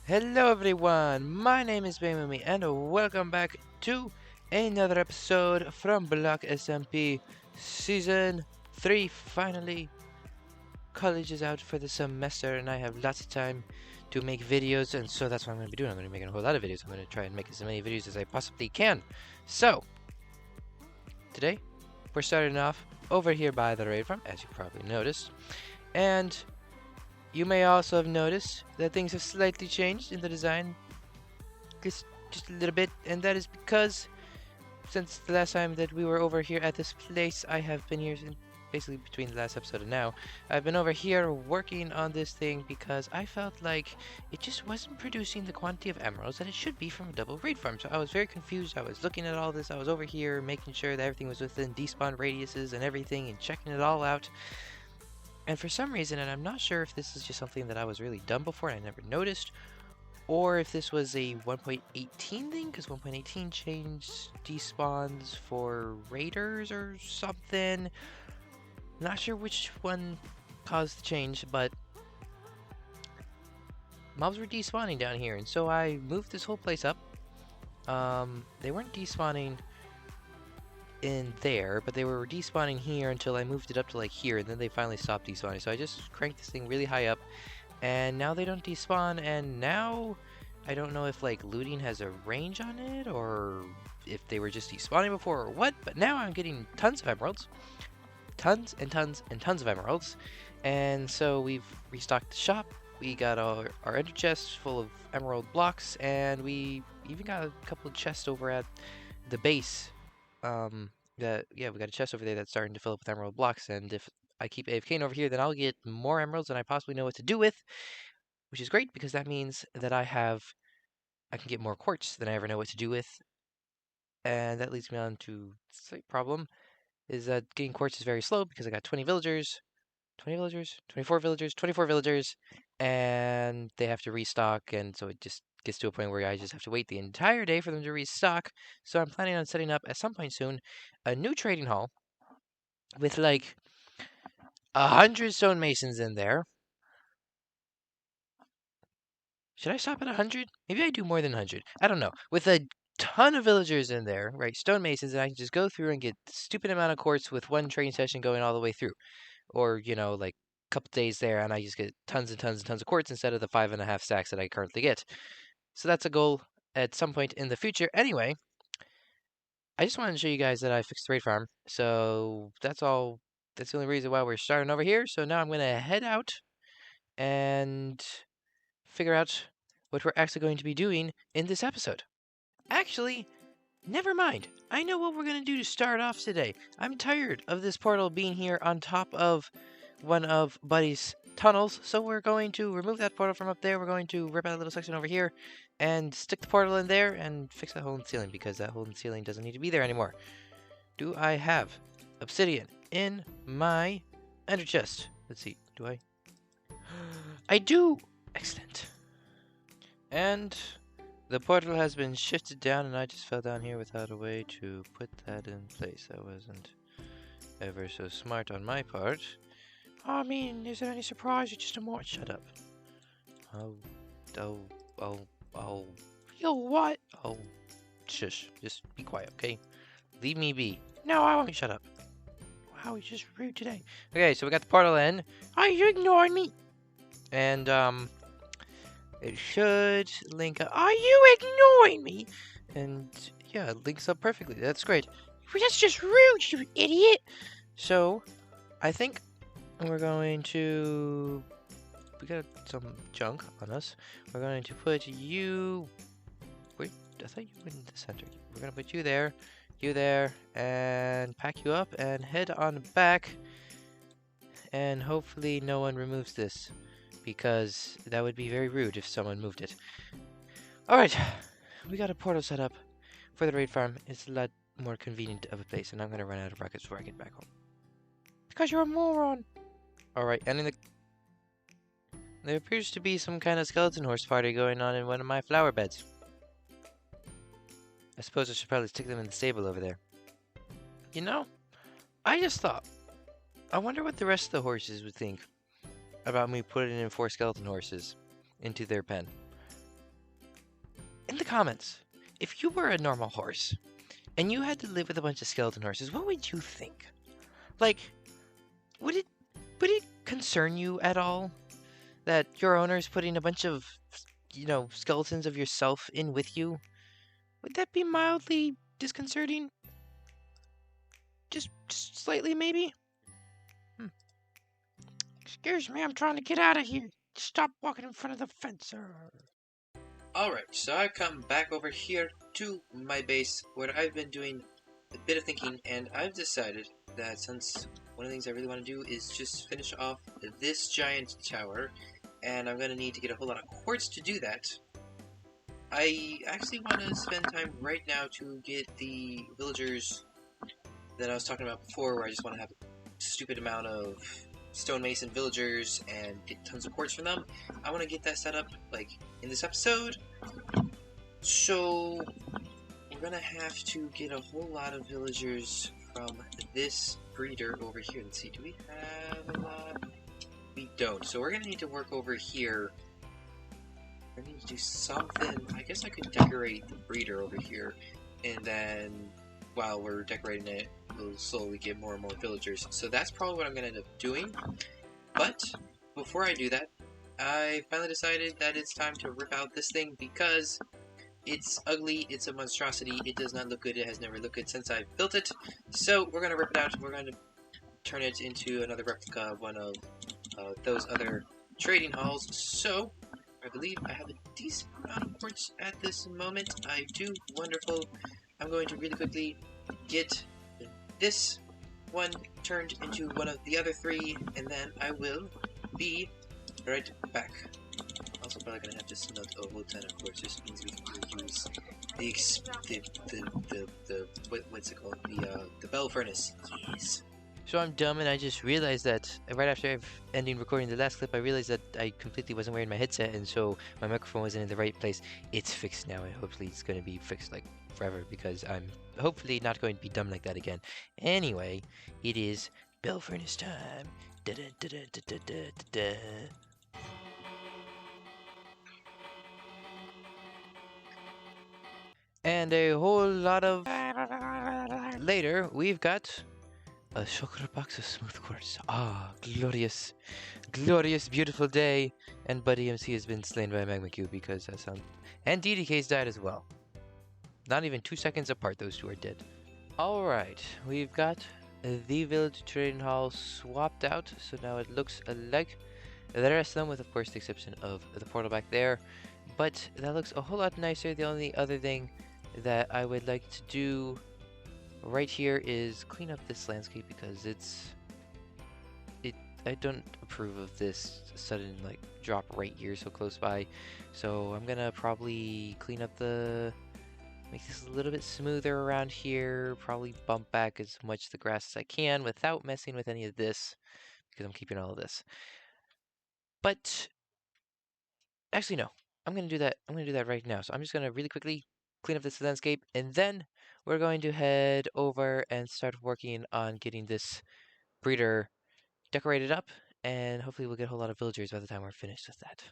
Hello everyone, my name is Bangboomme and welcome back to another episode from BlockSMP Season 3. Finally, college is out for the semester and I have lots of time to make videos, and so that's what I'm going to be doing. I'm going to be making a whole lot of videos. I'm going to try and make as many videos as I possibly can. So, today, we're starting off over here by the raid farm, as you probably noticed. And you may also have noticed that things have slightly changed in the design just a little bit, and that is because since the last time that we were over here at this place, I have been here since basically between the last episode and now. I've been over here working on this thing because I felt like it just wasn't producing the quantity of emeralds that it should be from a double raid farm. So I was very confused. I was looking at all this. I was over here making sure that everything was within despawn radiuses and everything and checking it all out. And for some reason, and I'm not sure if this is just something that I was really done before and I never noticed, or if this was a 1.18 thing, because 1.18 changed despawns for raiders or something. Not sure which one caused the change, but mobs were despawning down here, and so I moved this whole place up. They weren't despawning in there, but they were despawning here until I moved it up to like here, and then they finally stopped despawning. So I just cranked this thing really high up, and now they don't despawn, and now I don't know if like looting has a range on it or if they were just despawning before or what, but now I'm getting tons of emeralds. Tons and tons and tons of emeralds. And so we've restocked the shop. We got our ender chests full of emerald blocks, and we even got a couple of chests over at the base. We got a chest over there that's starting to fill up with emerald blocks, and if I keep AFKing over here, then I'll get more emeralds than I possibly know what to do with, which is great because that means that I can get more quartz than I ever know what to do with. And that leads me on to the slight problem, is that getting quartz is very slow because I got 20 villagers, 24 villagers, 24 villagers, and they have to restock, and so it just gets to a point where I just have to wait the entire day for them to restock. So I'm planning on setting up at some point soon a new trading hall with like 100 stonemasons in there. Should I stop at 100? Maybe I do more than 100. I don't know. With a ton of villagers in there, right? Stonemasons, and I can just go through and get stupid amount of quartz with one trading session going all the way through. Or, like a couple days there, and I just get tons and tons and tons of quartz instead of the 5.5 stacks that I currently get. So that's a goal at some point in the future. Anyway, I just wanted to show you guys that I fixed the raid farm. So that's all. That's the only reason why we're starting over here. So now I'm going to head out and figure out what we're actually going to be doing in this episode. Actually, never mind. I know what we're going to do to start off today. I'm tired of this portal being here on top of one of Buddy's tunnels, so we're going to remove that portal from up there. We're going to rip out a little section over here and stick the portal in there and fix that hole in the ceiling, because that hole in the ceiling doesn't need to be there anymore. Do I have obsidian in my ender chest? Let's see. Do I? I do! Excellent. And the portal has been shifted down, and I just fell down here without a way to put that in place. That wasn't ever so smart on my part. I mean, is there any surprise? You're just a more. Shut up. Oh. Yo, what? Oh, shush. Just be quiet, okay? Leave me be. No, I won't. Shut up. Wow, he's just rude today. Okay, so we got the portal in. Are you ignoring me? And, it should link up. Are you ignoring me? And, yeah, it links up perfectly. That's great. That's just rude, you idiot! So, I think we're going to... We got some junk on us. We're going to put you... Wait, I thought you went in the center. We're going to put you there, and pack you up, and head on back. And hopefully no one removes this, because that would be very rude if someone moved it. Alright, we got a portal set up for the raid farm. It's a lot more convenient of a place, and I'm going to run out of rockets before I get back home. Because you're a moron! Alright, and there appears to be some kind of skeleton horse party going on in one of my flower beds. I suppose I should probably stick them in the stable over there. You know, I just thought, I wonder what the rest of the horses would think about me putting in 4 skeleton horses into their pen. comments, if you were a normal horse and you had to live with a bunch of skeleton horses, what would you think? Like, would it concern you at all that your owner is putting a bunch of, skeletons of yourself in with you? Would that be mildly disconcerting? Just slightly, maybe? Excuse me, I'm trying to get out of here. Stop walking in front of the fence. Alright, so I come back over here to my base where I've been doing a bit of thinking, and I've decided that since one of the things I really want to do is just finish off this giant tower, and I'm going to need to get a whole lot of quartz to do that, I actually want to spend time right now to get the villagers that I was talking about before, where I just want to have a stupid amount of stonemason villagers and get tons of quartz from them. I want to get that set up, like, in this episode. So, we're gonna have to get a whole lot of villagers from this breeder over here. Let's see, do we have a lot? We don't. So we're gonna need to work over here. I need to do something. I guess I could decorate the breeder over here, and then while we're decorating it, we'll slowly get more and more villagers. So that's probably what I'm gonna end up doing. But before I do that, I finally decided that it's time to rip out this thing because it's ugly, it's a monstrosity, it does not look good, it has never looked good since I built it. So we're gonna rip it out, and we're gonna turn it into another replica of one of those other trading halls. So I believe I have a decent amount of quartz at this moment. I do. Wonderful. I'm going to really quickly get this one turned into one of the other three, and then I will be right back. Also probably gonna have to smelt a whole ton of quartz, just means we can use what's it called? The bell furnace. Yes. So I'm dumb and I just realized that right after I've ended recording the last clip, I realized that I completely wasn't wearing my headset, and so my microphone wasn't in the right place. It's fixed now, and hopefully it's going to be fixed like forever, because I'm hopefully not going to be dumb like that again. Anyway, it is bell furnace time. Da -da -da -da -da -da -da -da -da. And a whole lot of later, we've got a shulker box of smooth quartz. Ah, glorious, glorious, beautiful day. And Buddy MC has been slain by a magma cube, because that sounds. And DDK's died as well. Not even 2 seconds apart, those two are dead. Alright, we've got the village trading hall swapped out, so now it looks like the rest of them, with of course the exception of the portal back there. But that looks a whole lot nicer. The only other thing that I would like to do right here is clean up this landscape, because I don't approve of this sudden like drop right here so close by. So I'm gonna probably clean up make this a little bit smoother around here, probably bump back as much the grass as I can without messing with any of this, because I'm keeping all of this. But actually no, I'm gonna do that right now. So I'm just gonna really quickly clean up this landscape, and then we're going to head over and start working on getting this breeder decorated up, and hopefully we'll get a whole lot of villagers by the time we're finished with that.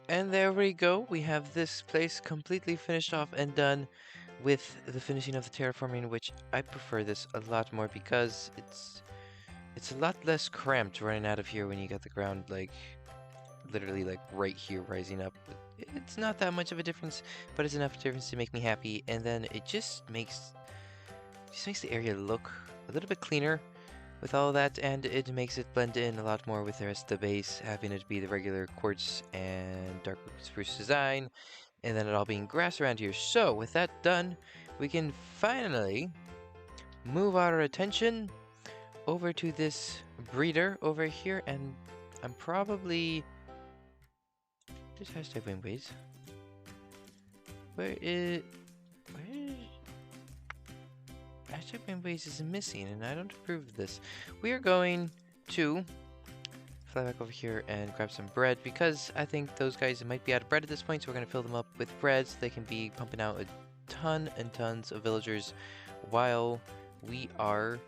And there we go. We have this place completely finished off and done with the finishing of the terraforming, which I prefer this a lot more, because it's a lot less cramped running out of here when you got the ground like literally like right here rising up. It's not that much of a difference, but it's enough difference to make me happy, and then it just makes the area look a little bit cleaner with all of that, and it makes it blend in a lot more with the rest of the base, having it be the regular quartz and dark spruce design, and then it all being grass around here. So with that done, we can finally move our attention over to this breeder over here, and I'm probably this hashtag Bangboomme. Where hashtag Bangboomme is missing, and I don't approve of this. We are going to fly back over here and grab some bread, because I think those guys might be out of bread at this point, so we're going to fill them up with bread so they can be pumping out a ton and tons of villagers while we are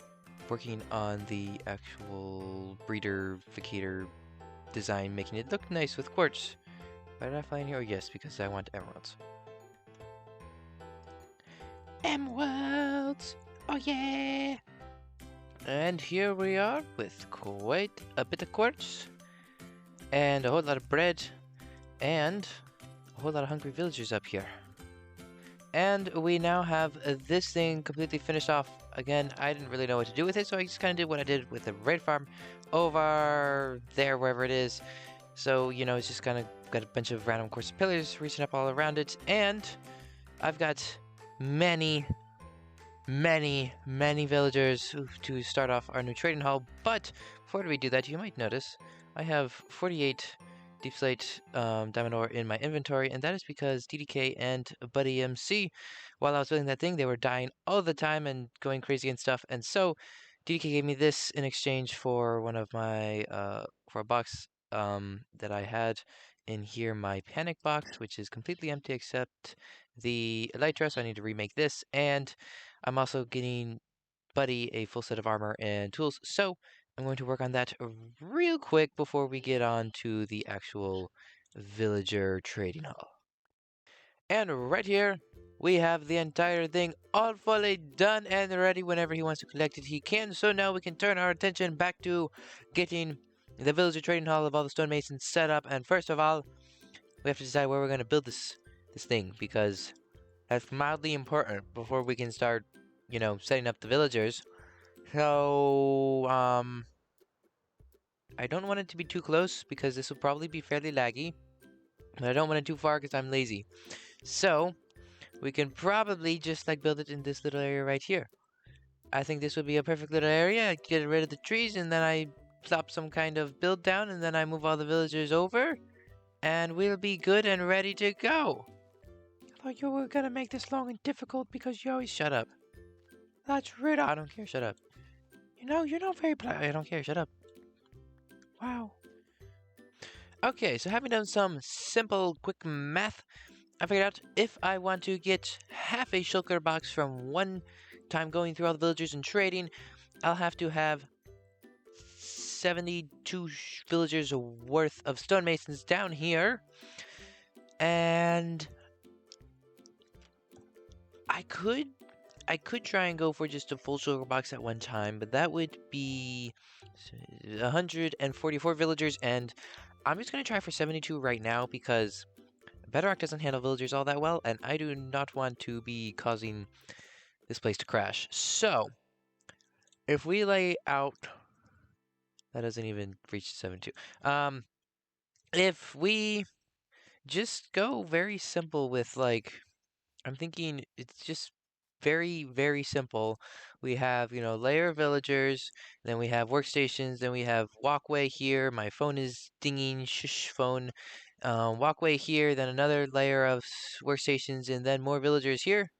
working on the actual breeder-ficator design, making it look nice with quartz. Why did I fly in here? Oh yes, because I want emeralds. Emeralds! Oh yeah! And here we are with quite a bit of quartz, and a whole lot of bread, and a whole lot of hungry villagers up here. And we now have this thing completely finished off. Again, I didn't really know what to do with it, so I just kind of did what I did with the raid farm over there, wherever it is. So, you know, it's just kind of got a bunch of random quartz pillars reaching up all around it, and I've got many villagers to start off our new trading hall. But before we do that, you might notice I have 48 deep slate diamond ore in my inventory, and that is because DDK and Buddy MC, while I was building that thing, they were dying all the time and going crazy and stuff, and so DDK gave me this in exchange for one of my for a box that I had in here, my panic box, which is completely empty except the elytra, so I need to remake this, and I'm also getting Buddy a full set of armor and tools, so I'm going to work on that real quick before we get on to the actual villager trading hall. And right here, we have the entire thing all fully done and ready. Whenever he wants to collect it, he can. So now we can turn our attention back to getting the villager trading hall of all the stonemasons set up. And first of all, we have to decide where we're going to build this thing, because that's mildly important before we can start, you know, setting up the villagers. So, I don't want it to be too close because this will probably be fairly laggy. But I don't want it too far because I'm lazy. So, we can probably just like build it in this little area right here. I think this would be a perfect little area. Get rid of the trees, and then I plop some kind of build down, and then I move all the villagers over, and we'll be good and ready to go. I thought you were gonna make this long and difficult because you always shut up. That's rude. I don't care. Shut up. You know, you're not very polite. I don't care. Shut up. Wow. Okay, so having done some simple, quick math, I figured out if I want to get half a shulker box from one time going through all the villagers and trading, I'll have to have 72 villagers worth of stonemasons down here. And I could try and go for just a full shulker box at one time, but that would be 144 villagers, and I'm just going to try for 72 right now because Bedrock doesn't handle villagers all that well, and I do not want to be causing this place to crash. So, if we lay out... That doesn't even reach 72. If we just go very simple with, like... I'm thinking it's just very simple. We have, you know, layer of villagers, then we have workstations, then we have walkway here. My phone is dinging, shush phone. Walkway here, then another layer of workstations, and then more villagers here.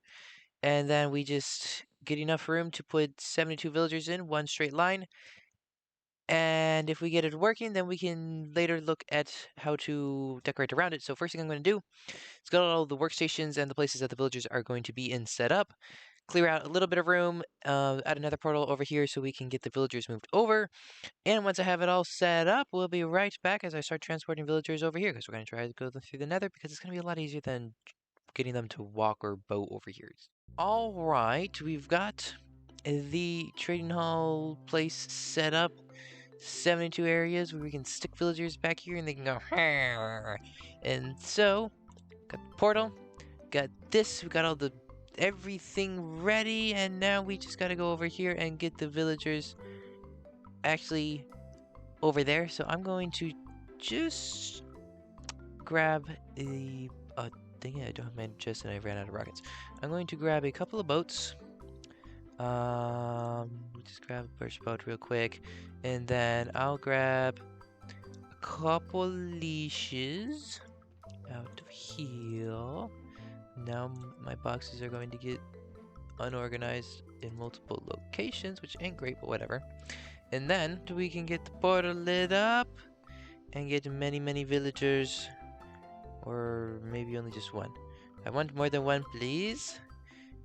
And then we just get enough room to put 72 villagers in one straight line. And if we get it working, then we can later look at how to decorate around it. So first thing I'm going to do is get all the workstations and the places that the villagers are going to be in set up. Clear out a little bit of room, add another portal over here so we can get the villagers moved over. And once I have it all set up, we'll be right back as I start transporting villagers over here, because we're going to try to go through the nether, because it's going to be a lot easier than getting them to walk or boat over here. Alright, we've got the trading hall place set up. 72 areas where we can stick villagers back here and they can go. And so, got the portal, got this, we got all the everything ready, and now we just gotta go over here and get the villagers actually over there. So I'm going to just grab the dang it, I don't have my chest and I ran out of rockets. I'm going to grab a couple of boats. Just grab a birch boat real quick, and then I'll grab a couple leashes out of here. Now my boxes are going to get unorganized in multiple locations, which ain't great, but whatever. And then we can get the portal lit up and get many villagers, or maybe only just one. I want more than one, please.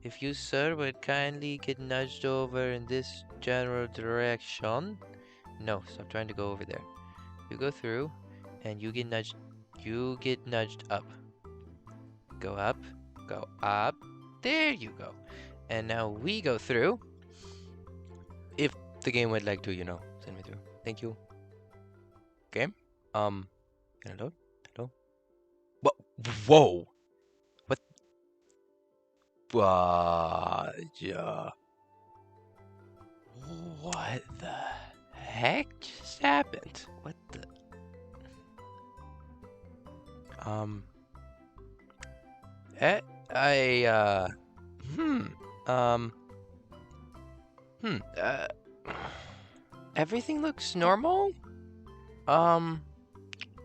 If you, sir, would kindly get nudged over in this general direction. No, stop trying to go over there. You go through, and you get nudged. You get nudged up. Go up. Go up. There you go. And now we go through. If the game would like to, you know, send me through. Thank you. Game. Hello? Hello? What? Whoa! What? Yeah. What the heck just happened? What the? Eh, hmm, um, uh, everything looks normal? Um,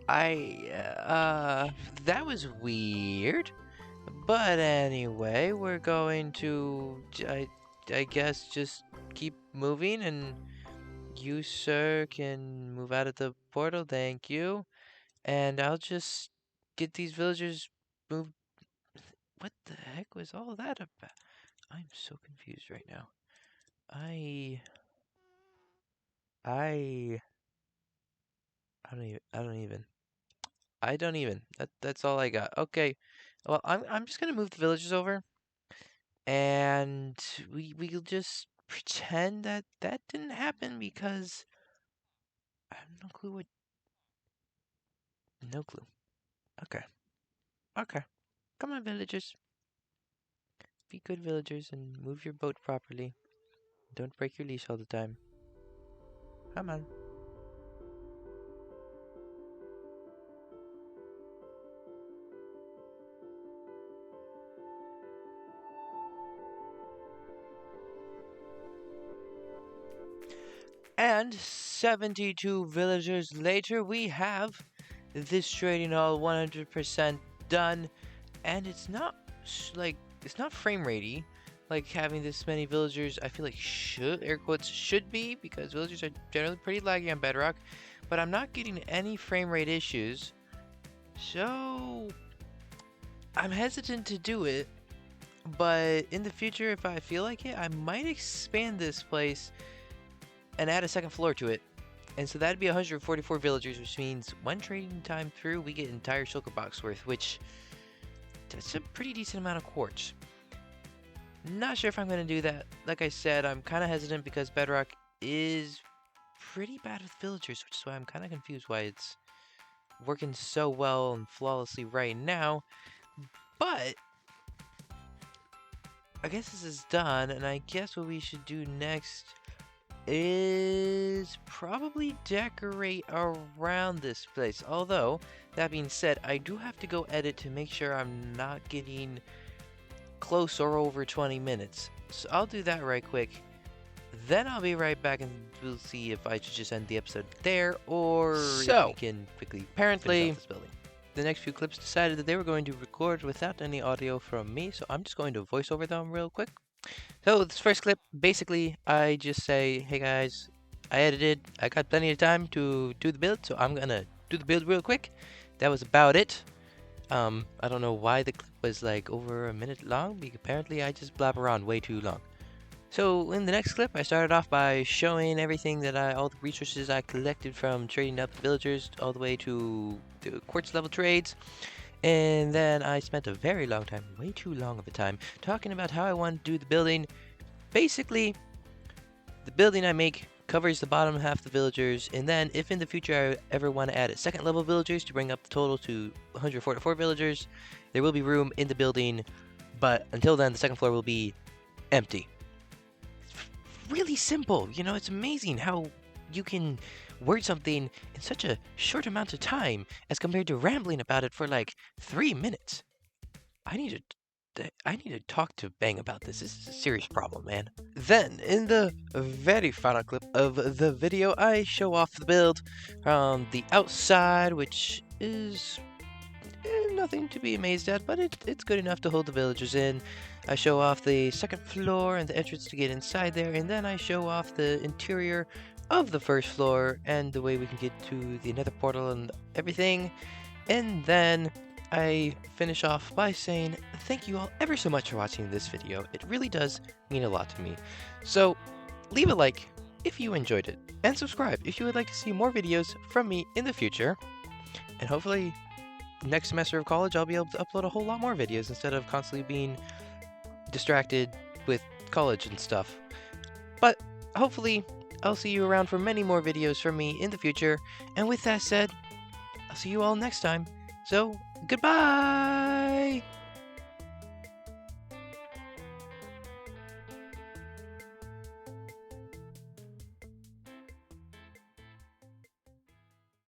that was weird. But anyway, we're going to, I guess, just keep moving, and you, sir, can move out of the portal, thank you. And I'll just get these villagers moved. What the heck was all that about? I'm so confused right now. I, I don't even. That's all I got. Okay. Well, I'm just gonna move the villagers over, and we'll just pretend that that didn't happen because I have no clue what. No clue. Okay. Okay. Come on, villagers. Be good villagers and move your boat properly. Don't break your leash all the time. Come on. And 72 villagers later, we have this trading hall 100% done. And it's not it's not frame ratey like having this many villagers. I feel like air quotes should be, because villagers are generally pretty laggy on Bedrock. But I'm not getting any frame rate issues. So I'm hesitant to do it. But in the future, if I feel like it, I might expand this place and add a second floor to it. And so that'd be 144 villagers, which means one trading time through, we get an entire shulker box worth, which that's a pretty decent amount of quartz. Not sure if I'm going to do that. Like I said, I'm kind of hesitant because Bedrock is pretty bad with villagers, which is why I'm kind of confused why it's working so well and flawlessly right now. But I guess this is done, and I guess what we should do next is probably decorate around this place. Although, that being said, I do have to go edit to make sure I'm not getting close or over 20 minutes. So I'll do that right quick. Then I'll be right back and we'll see if I should just end the episode there, or if we can quickly apparently finish off this building. The next few clips decided that they were going to record without any audio from me, so I'm just going to voice over them real quick. So this first clip, basically, I just say, hey guys, I edited, I got plenty of time to do the build, so I'm gonna do the build real quick. That was about it. I don't know why the clip was like over a minute long, because apparently I just blabber on way too long. So in the next clip, I started off by showing everything that all the resources I collected from trading up the villagers all the way to the quartz level trades. And then I spent a very long time, way too long of a time, talking about how I want to do the building. Basically, the building I make covers the bottom half of the villagers, and then if in the future I ever want to add a second level villagers to bring up the total to 144 villagers, there will be room in the building, but until then the second floor will be empty. It's really simple, you know, it's amazing how you can word something in such a short amount of time as compared to rambling about it for like 3 minutes. I need to talk to Bang about this. This is a serious problem, man. Then, in the very final clip of the video, I show off the build from the outside, which is nothing to be amazed at, but it's good enough to hold the villagers in. I show off the second floor and the entrance to get inside there, and then I show off the interior of the first floor and the way we can get to the nether portal and everything. And then I finish off by saying thank you all ever so much for watching this video. It really does mean a lot to me. So leave a like if you enjoyed it, and subscribe if you would like to see more videos from me in the future. And hopefully next semester of college I'll be able to upload a whole lot more videos instead of constantly being distracted with college and stuff. But hopefully, I'll see you around for many more videos from me in the future. And with that said, I'll see you all next time. So, goodbye!